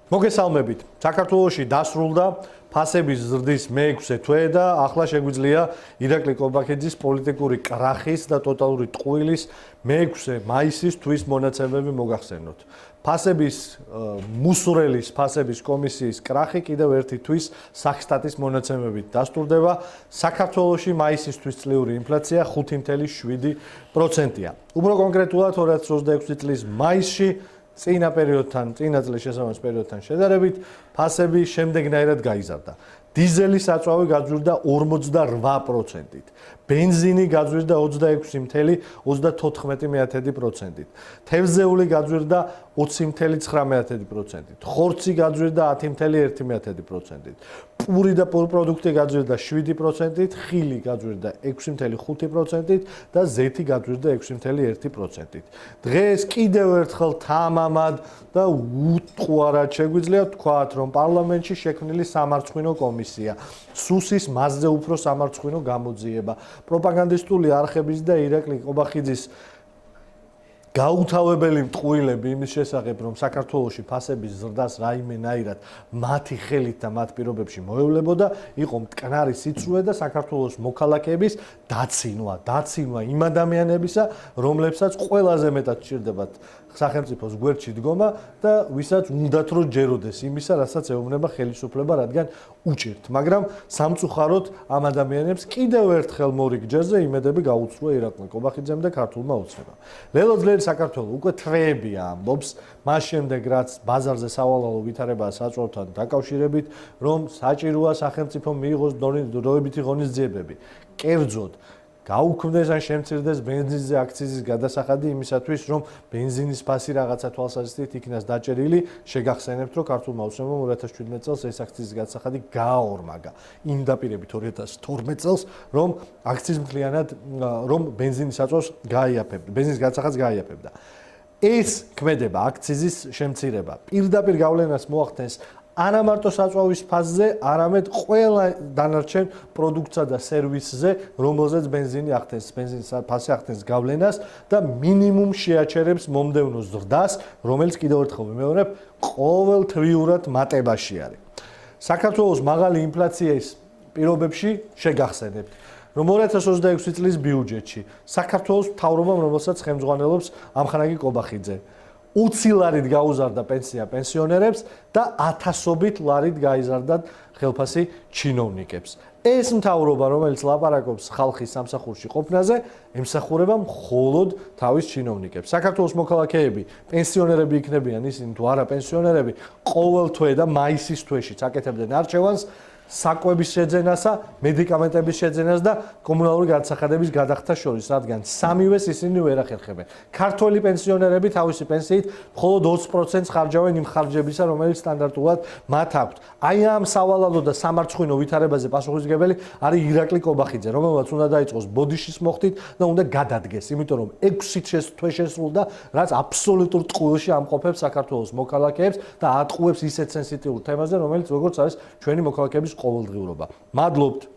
მოგესალმებით. საქართველოში დასრულდა ფასების ზრდის მე-6 თვე და ახლა შეგვიძლია ირაკლი კობახიძის პოლიტიკური კრახის და ტოტალური ტყუილის მე-6 მაისის თვის მონაცემები მოგახსენოთ. ფასების მუსურელის ფასების კომისიის კრახი კიდევ ერთი თვის სახსტატის მონაცემებით დასტურდება. საქართველოში მაისის თვის წლიური ინფლაცია 5.7%-ია. უფრო კონკრეტულად 2026 წლის მაისში წინა პერიოდთან, წინა წლის შესაბამის პერიოდთან შედარებით, ფასები შემდეგნაირად გაიზარდა. დიზელის საწვავი გაძვირდა 48%-ით, ბენზინი გაძვირდა 26.34%-ით, თევზეული გაძვირდა 20.9%-ით, ხორცი გაძვირდა 10.1%-ით, პური და პურპროდუქტი გაძვირდა 7%-ით, ხილი გაძვირდა 6.5%-ით და ზეთი გაძვირდა 6.1%-ით. დღეს კიდევ ერთხელ თამამად და უტყუარად შეგვიძლია ვთქვათ, რომ პარლამენტში შექმნილი სამარცხვინო კომისია, სუსის მასზე უფრო სამარცხვინო გამოძიება, პროპაგანდისტული არხების და ირაკლი კობახიძის გაუთავებელი მტყუილები იმის შესახებ, რომ საქართველოში ფასების ზრდას რაიმენაირად მათი ხელით და მათ პირობებში მოევლებოდა, იყო მტკნარი სიცრუე და საქართველოს მოქალაქეების დაცინვა იმ ადამიანებისა, რომლებსაც ყველაზე მეტად სჭირდებათ სახელმწიფოს გვერდში დგომა და ვისაც უნდათ რომ ჯეროდეს იმისა, რასაც ეუბნება ხელისუფლება, რადგან უჭირთ. მაგრამ სამწუხაროდ ამ ადამიანებს კიდევ ერთხელ მორიგ-ჯერზე იმედები გაუცრუა ირაკლი კობახიძემ და ქართულმა ოცნებამ. ლელო ძლიერი საქართველო უკვე თრეებია ამბობს, მას შემდეგ რაც ბაზარზე სავალალო ვითარებაა საწვავთან დაკავშირებით, რომ საჭიროა სახელმწიფომ მიიღოს დროებითი ღონისძიებები. კერძოდ გაუქმდეს ან შემცირდეს ბენზინზე აქციზის გადასახადი იმისათვის, რომ ბენზინის ფასი რაღაცა თვალსაზრისით იქნას დაჭერილი. შეგახსენებთ, რომ ქართულმა ოცნებამ 2017 წელს ეს აქციზის გადასახადი გააორმაგა. იმ დაპირებით 2012 წელს, რომ აქციზ მთლიანად რომ ბენზინის საწვავს გაიაფებდა, ბენზინის გადასახადს გაიაფებდა. ეს ქმედება აქციზის შემცირება პირდაპირ გავლენას მოახდენს არა მარტო საწვავის ფასზე, არამედ ყველა დანარჩენ პროდუქტსა და სერვისზე, რომელზეც ბენზინი ახდენს, ბენზინის ფასი ახდენს გავლენას და მინიმუმ შეაჩერებს მომდევნო ზრდას, რომელიც კიდევ ერთხელ ვიმეორებ, ყოველთვიურად მატებაში არის. საქართველოს მაღალი ინფლაციის პირობებში შეგახსენებთ, რომ 2026 წლის ბიუჯეტში საქართველოს მთავრობამ, რომელსაც ხელმძღვანელობს ამხანაგი კობახიძე, 20 ლარით გაუზარდა პენსია პენსიონერებს და 1000-ობით ლარით გაიზარდათ ხელფასი ჩინოვნიკებს. ეს მთავრობა, რომელიც ლაპარაკობს ხალხის სამსახურში ყოფნაზე, ემსახურება მხოლოდ თავის ჩინოვნიკებს. საქართველოს მოქალაქეები, პენსიონერები იქნებიან ისინი თუ არა პენსიონერები, ყოველ თვე და მაისის თვეშიც აკეთებდნენ არჩევანს საკვების შეძენასა, მედიკამენტების შეძენას და კომუნალური გადასახადების გადახდას შორის, რადგან სამივეს ისინი ვერ ახერხებენ. ქართველი პენსიონერები თავისი პენსიით მხოლოდ 20%-ს ხარჯავენ იმ ხარჯებისა, რომელიც სტანდარტულად მათ აქვთ. აი ამ სავალალო და სამარცხვინო ვითარებაზე პასუხისმგებელი არის ირაკლი კობახიძე, რომელმაც უნდა დაიწყოს ბოდიშის მოხდით და უნდა გადადგეს, იმიტომ რომ 6 თვე შესრულდა, რაც აბსოლუტურ ტყუილში ამყოფებს საქართველოს მოქალაქეებს და ატყუებს ისეთ სენსიტიურ თემაზე, რომელიც როგორც არის ჩვენი მოქალაქეების ყოველდღიურობა. მადლობთ.